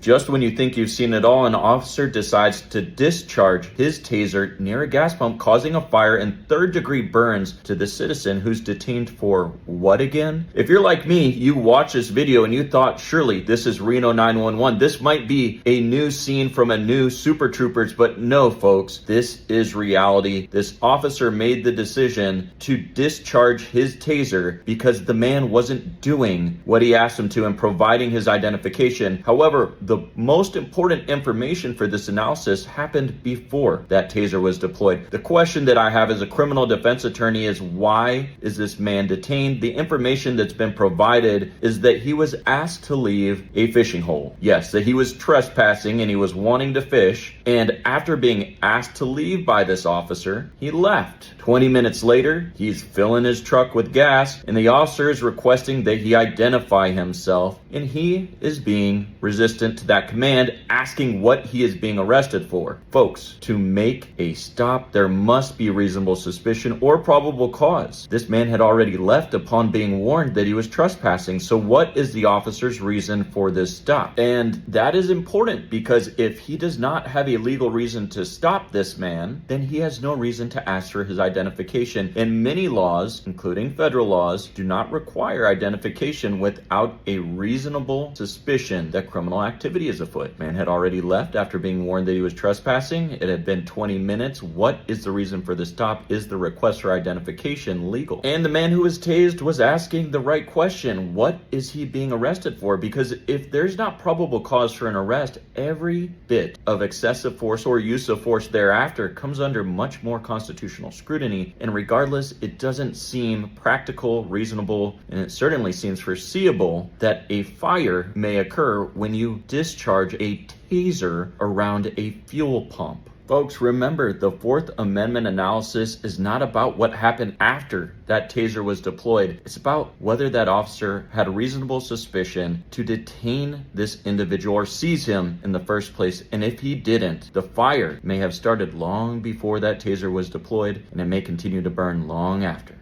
Just when you think you've seen it all, an officer decides to discharge his taser near a gas pump, causing a fire and third-degree burns to the citizen who's detained for what again? If you're like me, you watch this video and you thought, surely this is Reno 911. This might be a new scene from a new Super Troopers, but no, folks, this is reality. This officer made the decision to discharge his taser because the man wasn't doing what he asked him to and providing his identification. However, the most important information for this analysis happened before that taser was deployed. The question that I have as a criminal defense attorney is, why is this man detained? The information that's been provided is that he was asked to leave a fishing hole. Yes, that he was trespassing and he was wanting to fish. And after being asked to leave by this officer, he left. 20 minutes later, he's filling his truck with gas and the officer is requesting that he identify himself, and he is being resistant to that command, asking what he is being arrested for. Folks, to make a stop, there must be reasonable suspicion or probable cause. This man had already left upon being warned that he was trespassing. So what is the officer's reason for this stop? And that is important, because if he does not have a legal reason to stop this man, then he has no reason to ask for his identification. And many laws, including federal laws, do not require identification without a reasonable suspicion that criminal activity is afoot. Man had already left after being warned that he was trespassing. It had been 20 minutes. What is the reason for the stop? Is the request for identification legal? And the man who was tased was asking the right question. What is he being arrested for? Because if there's not probable cause for an arrest, every bit of excessive force or use of force thereafter comes under much more constitutional scrutiny. And regardless, it doesn't seem practical, reasonable, and it certainly seems foreseeable that a fire may occur when you discharge a taser around a fuel pump. Folks, remember, the Fourth Amendment analysis is not about what happened after that taser was deployed. It's about whether that officer had a reasonable suspicion to detain this individual or seize him in the first place. And if he didn't, the fire may have started long before that taser was deployed, and it may continue to burn long after.